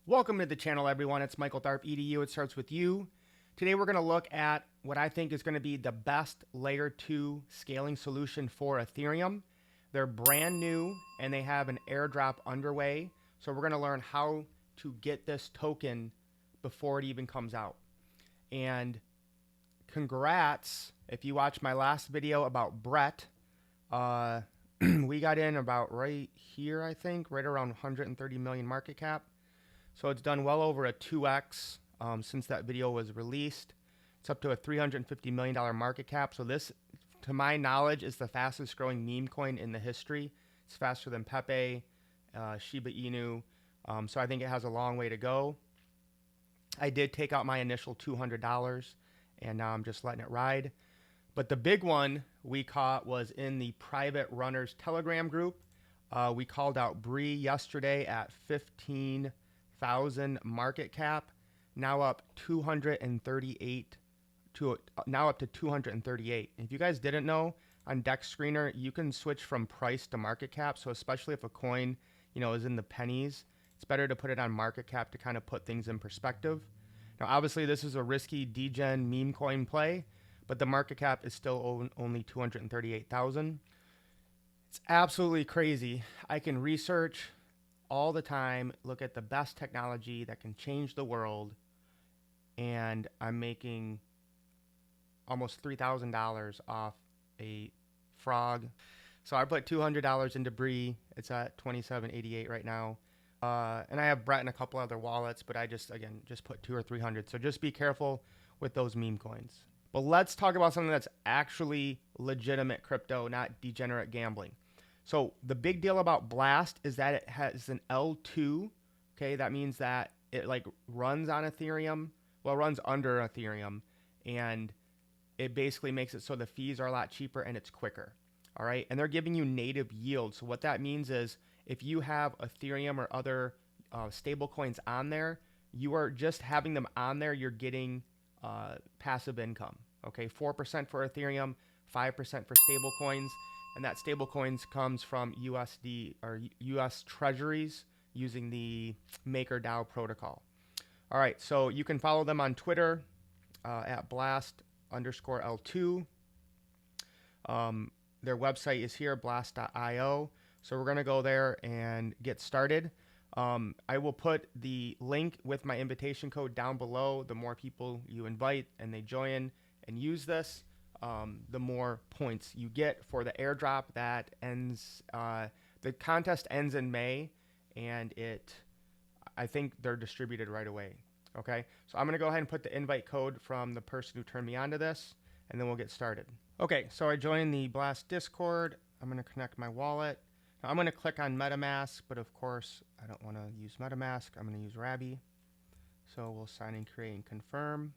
Welcome to the channel, everyone. It's Michael Tharp, EDU. It starts with you. Today, we're going to look at what I think is going to be the best layer 2 scaling solution for Ethereum. They're brand new and they have an airdrop underway. So we're going to learn how to get this token before it even comes out. And congrats, if you watched my last video about Brett, we got in about right here, I think, right around 130 million market cap. So it's done well over a 2x since that video was released. It's up to a $350 million market cap. So this, to my knowledge, is the fastest growing meme coin in the history. It's faster than Pepe, Shiba Inu. So I think it has a long way to go. I did take out my initial $200 and now I'm just letting it ride. But the big one we caught was in the private runners Telegram group. We called out Bree yesterday at 15,000 market cap, now up 238 to now up to 238. If you guys didn't know, on Dex Screener you can switch from price to market cap. So especially if a coin, is in the pennies, it's better to put it on market cap to kind of put things in perspective. Now, obviously, this is a risky degen meme coin play, but the market cap is still only 238,000. It's absolutely crazy. I can research all the time, look at the best technology that can change the world, and I'm making almost $3,000 off a frog. So I put $200 into Bree. It's at 27.88 right now. And I have Brett and a couple other wallets, but I just put 200 or 300. So just be careful with those meme coins. But let's talk about something that's actually legitimate crypto, not degenerate gambling. So the big deal about Blast is that it has an L2. Okay, that means that it runs on Ethereum. Well, it runs under Ethereum, and it basically makes it so the fees are a lot cheaper and it's quicker. All right, and they're giving you native yield. So what that means is if you have Ethereum or other stable coins on there, you are just having them on there, you're getting passive income. Okay, 4% for Ethereum, 5% for stable coins. And that stable coins comes from USD or US treasuries using the MakerDAO protocol. All right, so you can follow them on Twitter at blast_L2. Their website is here, blast.io. So we're going to go there and get started. I will put the link with my invitation code down below. The more people you invite and they join and use this, the more points you get for the airdrop that ends. The contest ends in May, and I think they're distributed right away. Okay, so I'm going to go ahead and put the invite code from the person who turned me on to this, and then we'll get started. Okay, so I joined the Blast Discord. I'm going to connect my wallet. Now I'm going to click on MetaMask, but of course I don't want to use MetaMask. I'm going to use Rabby. So we'll sign in, create, and confirm.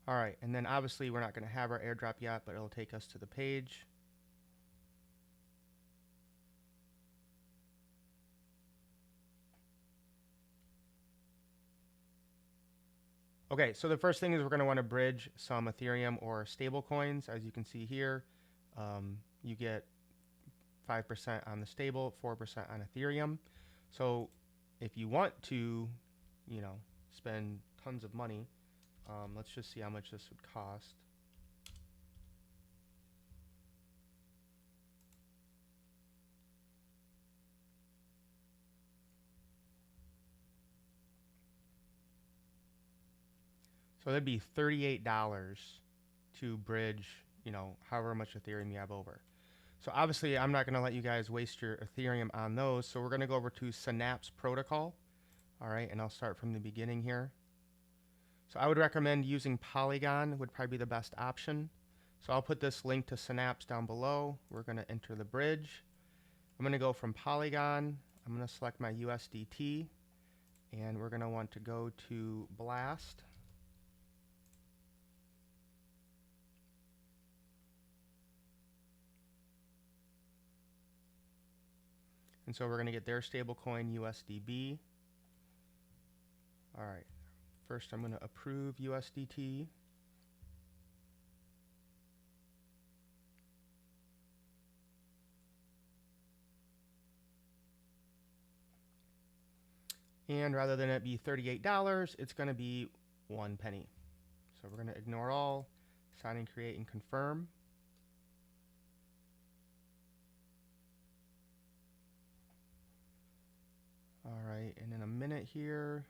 All right, and then obviously we're not going to have our airdrop yet, but it'll take us to the page. Okay, so the first thing is we're going to want to bridge some Ethereum or stable coins. As you can see here, you get 5% on the stable, 4% on Ethereum. So if you want to, spend tons of money, let's just see how much this would cost. So that'd be $38 to bridge, however much Ethereum you have over. So obviously I'm not going to let you guys waste your Ethereum on those. So we're going to go over to Synapse Protocol. All right, and I'll start from the beginning here. So I would recommend using Polygon, would probably be the best option. So I'll put this link to Synapse down below. We're going to enter the bridge. I'm going to go from Polygon. I'm going to select my USDT, and we're going to want to go to Blast. And so we're going to get their stablecoin USDB. All right. First, I'm going to approve USDT. And rather than it be $38, it's going to be 1 penny. So we're going to ignore all, sign and create and confirm. All right, and in a minute here,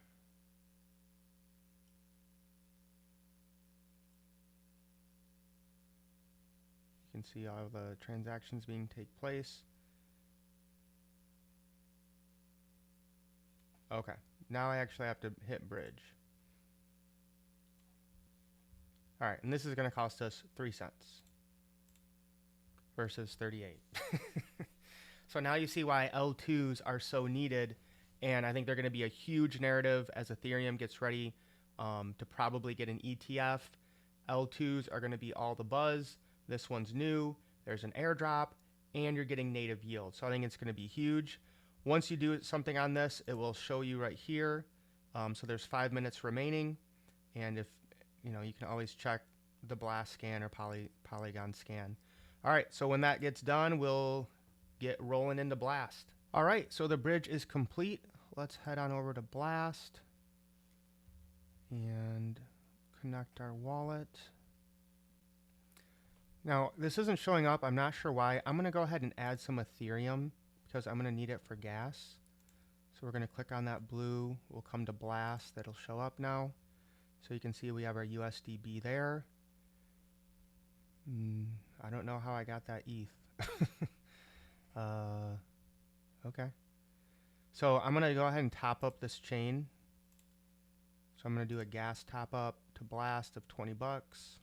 you can see all the transactions being take place. Okay, now I actually have to hit bridge. All right, and this is going to cost us 3 cents versus 38. So now you see why L2s are so needed, and I think they're going to be a huge narrative as Ethereum gets ready to probably get an ETF. L2s are going to be all the buzz. This one's new. There's an airdrop, and you're getting native yield. So I think it's going to be huge. Once you do something on this, it will show you right here. So there's 5 minutes remaining, and if you can always check the blast scan or polygon scan. All right, so when that gets done, we'll get rolling into blast. All right, so the bridge is complete. Let's head on over to blast and connect our wallet. Now, this isn't showing up. I'm not sure why. I'm going to go ahead and add some Ethereum because I'm going to need it for gas. So we're going to click on that blue. We'll come to blast. That'll show up now. So you can see we have our USDB there. I don't know how I got that ETH. Okay. So I'm going to go ahead and top up this chain. So I'm going to do a gas top up to blast of 20 bucks.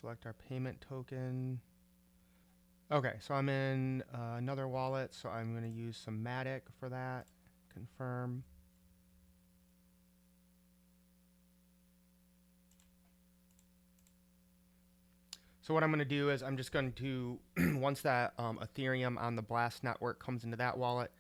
Select our payment token. Okay, so I'm in another wallet, so I'm going to use some Matic for that. Confirm. So what I'm going to do is I'm just going to, once that Ethereum on the Blast network comes into that wallet,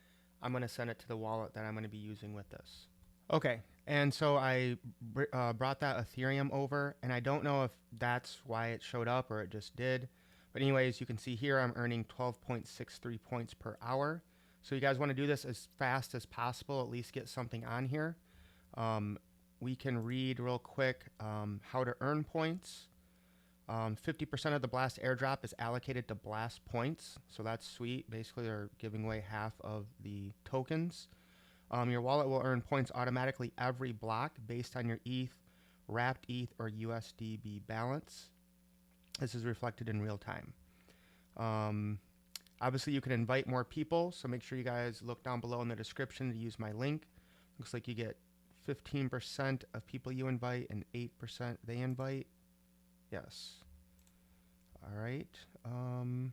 I'm going to send it to the wallet that I'm going to be using with this. Okay, and so I brought that Ethereum over, and I don't know if that's why it showed up or it just did. But anyways, you can see here I'm earning 12.63 points per hour. So you guys want to do this as fast as possible, at least get something on here. We can read real quick how to earn points. 50% of the Blast airdrop is allocated to Blast points, so that's sweet. Basically, they're giving away half of the tokens. Your wallet will earn points automatically every block based on your ETH, wrapped ETH, or USDB balance. This is reflected in real time. Obviously, you can invite more people, so make sure you guys look down below in the description to use my link. Looks like you get 15% of people you invite and 8% they invite. Yes. All right. And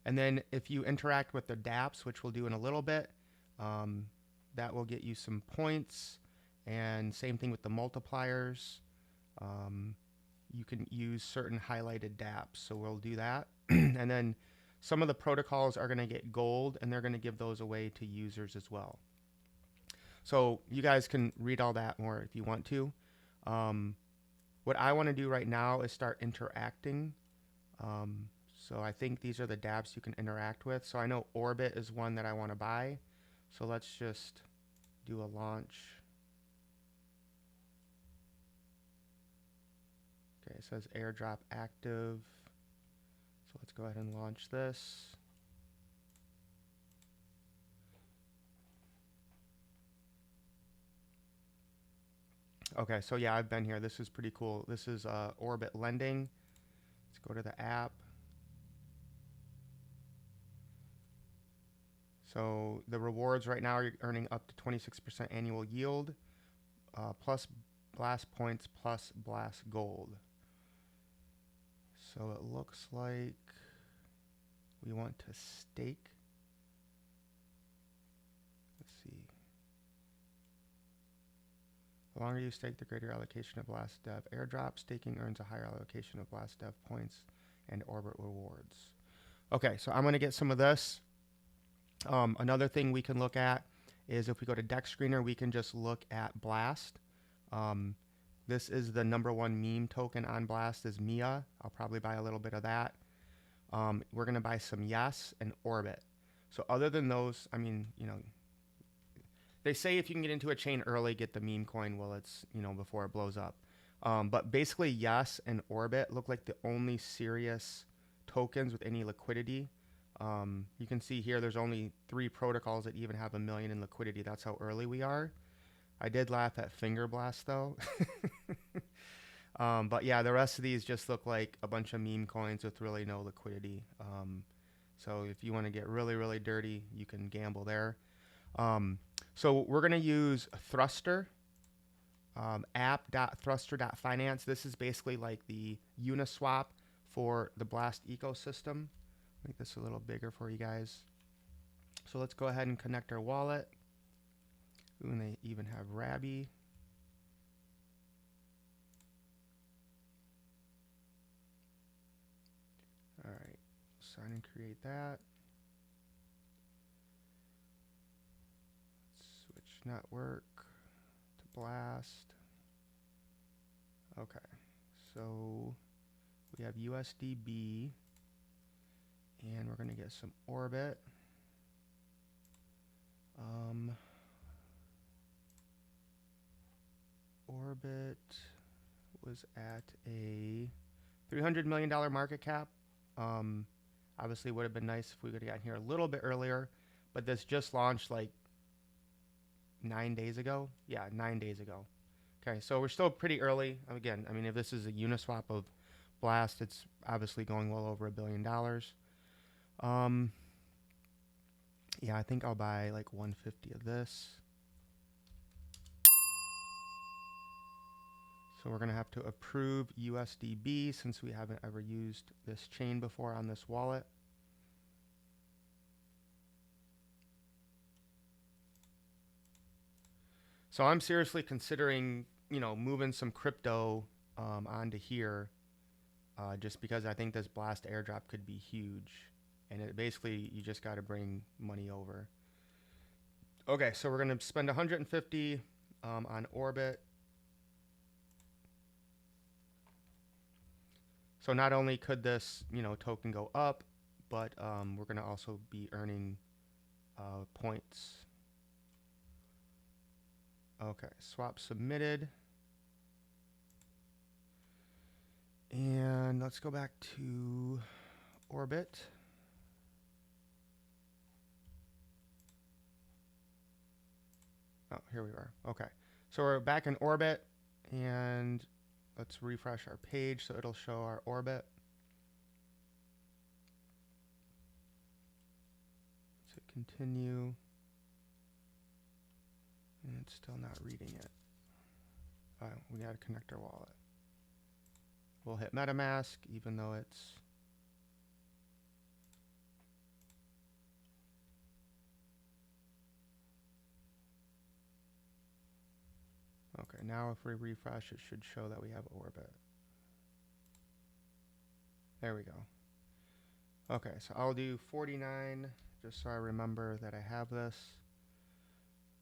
then if you interact with the dApps, which we'll do in a little bit, that will get you some points. And same thing with the multipliers. You can use certain highlighted dApps, so we'll do that. And then some of the protocols are going to get gold, and they're going to give those away to users as well. So you guys can read all that more if you want to. What I want to do right now is start interacting. So I think these are the dApps you can interact with. So I know Orbit is one that I want to buy. So let's just do a launch. Okay, it says airdrop active. So let's go ahead and launch this. Okay, so yeah, I've been here. This is pretty cool. This is Orbit Lending. Let's go to the app. So the rewards right now are earning up to 26% annual yield, plus Blast points, plus Blast gold. So it looks like we want to stake. Let's see. The longer you stake, the greater allocation of Blast Dev airdrop. Staking earns a higher allocation of Blast Dev points and Orbit rewards. Okay, so I'm going to get some of this. Another thing we can look at is if we go to Deck Screener, we can just look at Blast. This is the #1 meme token on Blast is Mia. I'll probably buy a little bit of that. We're going to buy some Yes and Orbit. So other than those, I mean, They say if you can get into a chain early, get the meme coin while it's, you know, before it blows up. But basically, Yes and Orbit look like the only serious tokens with any liquidity. You can see here there's only 3 protocols that even have 1 million in liquidity. That's how early we are. I did laugh at Finger Blast though. But yeah, the rest of these just look like a bunch of meme coins with really no liquidity. So if you want to get really, really dirty, you can gamble there. So we're going to use Thruster, app.thruster.finance. This is basically like the Uniswap for the Blast ecosystem. Make this a little bigger for you guys. So let's go ahead and connect our wallet. Ooh, and they even have Rabby. All right, sign and create that. Switch network to Blast. Okay, so we have USDB, and we're going to get some Orbit. Orbit was at a $300 million market cap. Obviously would have been nice if we could have gotten here a little bit earlier, but this just launched like 9 days ago. Yeah, 9 days ago. Okay, so we're still pretty early. Again, I mean, if this is a Uniswap of Blast, it's obviously going well over $1 billion. Yeah, I think I'll buy like 150 of this. So we're going to have to approve USDB since we haven't ever used this chain before on this wallet. So I'm seriously considering, you know, moving some crypto onto here just because I think this Blast airdrop could be huge. And it basically, you just got to bring money over. Okay, so we're going to spend 150 on Orbit. So not only could this, you know, token go up, but we're going to also be earning points. Okay, swap submitted. And let's go back to Orbit. Oh, here we are. Okay, so we're back in Orbit, and let's refresh our page so it'll show our Orbit. So continue. And it's still not reading it. Oh, we got to connect our wallet. We'll hit MetaMask, even though it's... Okay, now if we refresh, it should show that we have Orbit. There we go. Okay, so I'll do 49, just so I remember that I have this.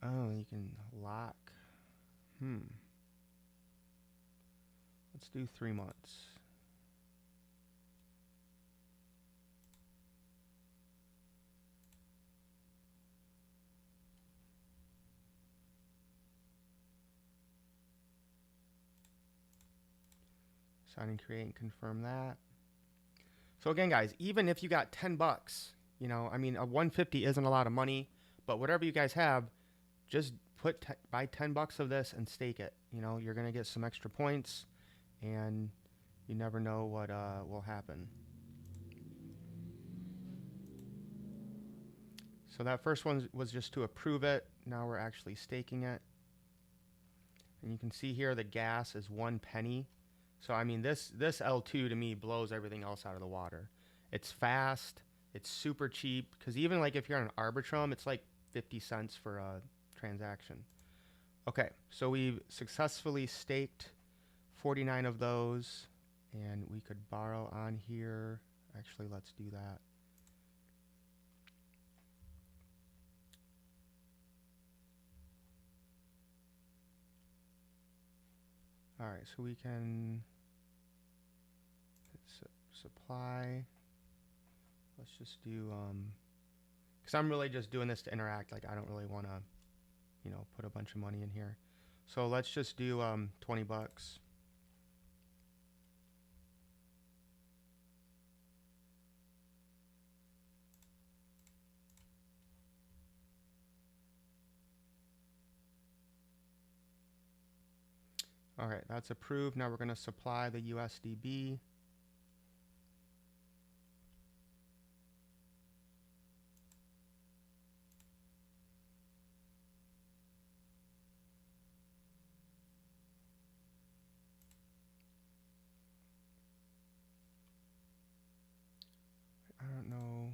Oh, you can lock. Let's do 3 months. Sign and create and confirm that. So again, guys, even if you got 10 bucks, you know, I mean, a 150 isn't a lot of money, but whatever you guys have, just buy 10 bucks of this and stake it. You know, you're going to get some extra points, and you never know what will happen. So that first one was just to approve it. Now we're actually staking it. And you can see here the gas is 1 penny. So I mean, this L2 to me blows everything else out of the water. It's fast. It's super cheap. Because even like if you're on an Arbitrum, it's like 50 cents for a transaction. Okay, so we've successfully staked 49 of those. And we could borrow on here. Actually, let's do that. All right, so we can hit supply. Let's just do, because I'm really just doing this to interact. Like, I don't really want to, you know, put a bunch of money in here. So let's just do 20 bucks. All right, that's approved. Now we're going to supply the USDB. I don't know.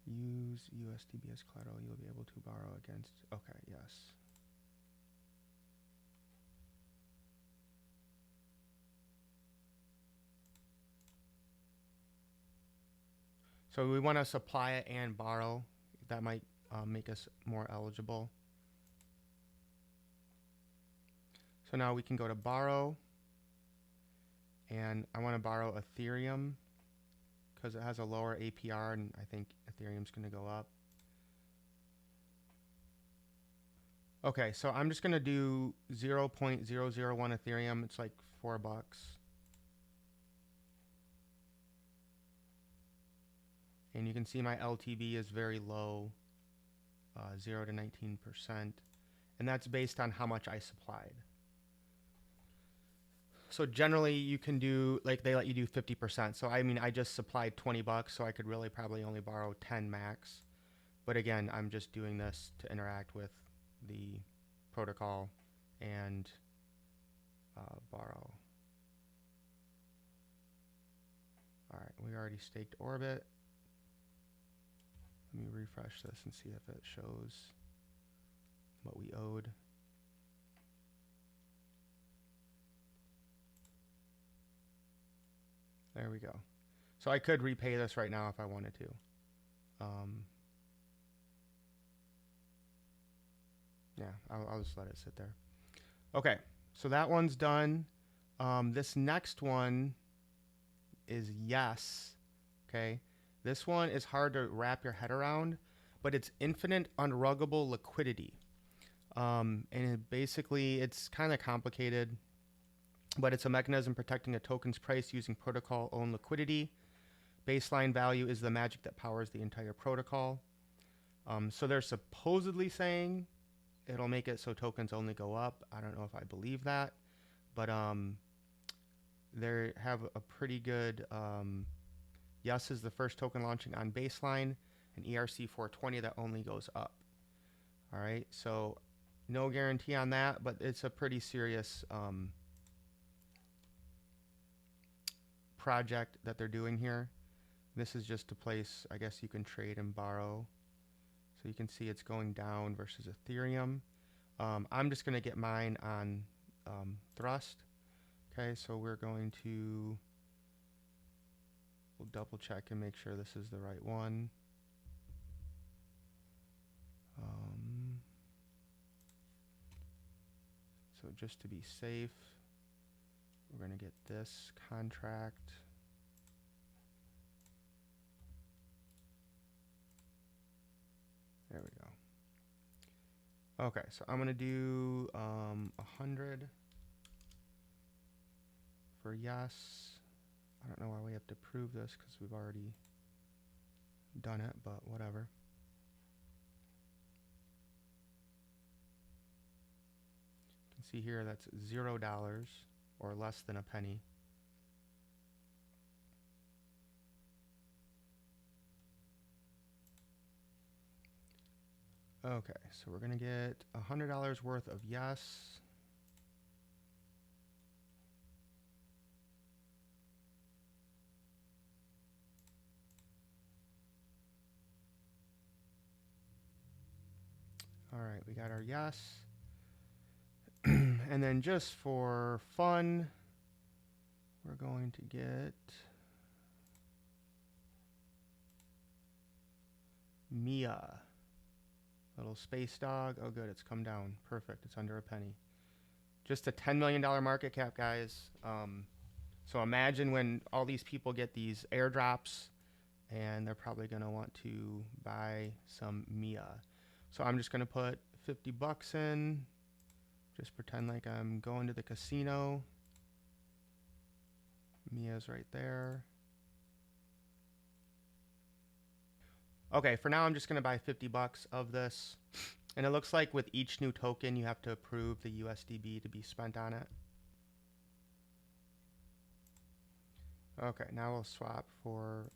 Use USDB as collateral. You'll be able to borrow against. Okay, yes. So we want to supply it and borrow. That might make us more eligible. So now we can go to borrow. And I want to borrow Ethereum because it has a lower APR, and I think Ethereum's going to go up. Okay, so I'm just going to do 0.001 Ethereum. It's like $4. And you can see my LTV is very low, 0 to 19%. And that's based on how much I supplied. So generally you can do, like they let you do 50%. So I mean, I just supplied 20 bucks, so I could really probably only borrow 10 max. But again, I'm just doing this to interact with the protocol and borrow. All right, we already staked Orbit. Let me refresh this and see if it shows what we owed. There we go. So I could repay this right now if I wanted to. Yeah, I'll just let it sit there. Okay, so that one's done. This next one is yes. Okay. This one is hard to wrap your head around, but it's infinite unruggable liquidity. And it's kind of complicated, but it's a mechanism protecting a token's price using protocol-owned liquidity. Baseline value is the magic that powers the entire protocol. So they're supposedly saying it'll make it so tokens only go up. I don't know if I believe that, but they have a pretty good... Yes is the first token launching on Baseline, and ERC 420 that only goes up. All right, so no guarantee on that, but it's a pretty serious project that they're doing here. This is just a place, I guess you can trade and borrow. So you can see it's going down versus Ethereum. I'm just going to get mine on Thrust. Okay, so we're going to... We'll double check and make sure this is the right one. So just to be safe, we're going to get this contract. There we go. Okay, so I'm going to do 100 for yes. I don't know why we have to prove this because we've already done it, but whatever. You can see here that's $0 or less than a penny. Okay, so we're going to get $100 worth of yes. All right, we got our yes. And then just for fun, we're going to get Mia. Little space dog. Oh, good, it's come down. Perfect, it's under a penny. Just a $10 million market cap, guys. So imagine when all these people get these airdrops, and they're probably going to want to buy some Mia. So I'm just going to put 50 bucks in. Just pretend like I'm going to the casino. Mia's right there. Okay, for now I'm just gonna buy 50 bucks of this. And it looks like with each new token, you have to approve the USDB to be spent on it. Okay, now we'll swap for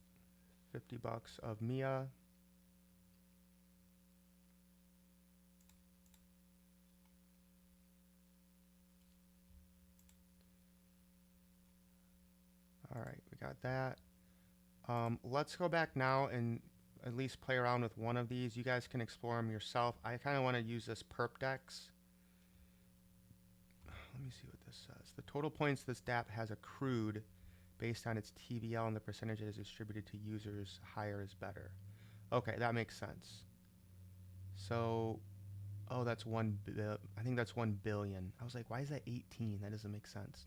50 bucks of Mia. All right, we got that. Let's go back now and at least play around with one of these. You guys can explore them yourself. I kind of want to use this perp dex. Let me see what this says. The total points this DApp has accrued based on its TVL and the percentage it is distributed to users, higher is better. Okay, that makes sense. So, oh, that's I think that's 1 billion. I was like, why is that 18? That doesn't make sense.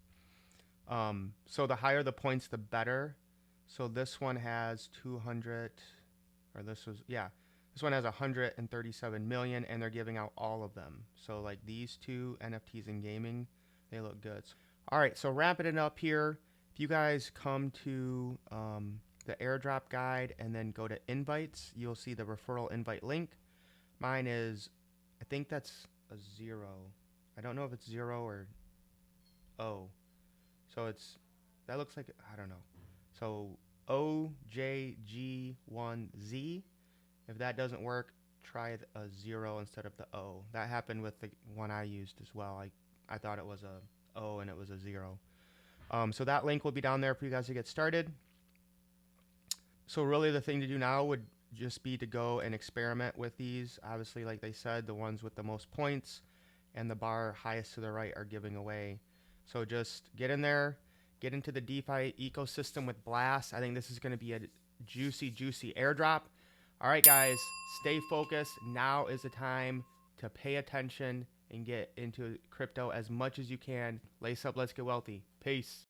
So the higher the points, the better. So this one has 200, or this one has 137 million, and they're giving out all of them. So like these two NFTs in gaming, they look good. All right, so wrapping it up here. If you guys come to the airdrop guide and then go to invites, you'll see the referral invite link. Mine is, I think that's a 0. I don't know if it's 0 or O. So that looks like, I don't know. So OJG1Z. If that doesn't work, try a 0 instead of the O. That happened with the one I used as well. I thought it was a O and it was a 0. So that link will be down there for you guys to get started. So really the thing to do now would just be to go and experiment with these. Obviously, like they said, the ones with the most points and the bar highest to the right are giving away. So just get in there, get into the DeFi ecosystem with Blast. I think this is going to be a juicy, juicy airdrop. All right, guys, stay focused. Now is the time to pay attention and get into crypto as much as you can. Lace up, let's get wealthy. Peace.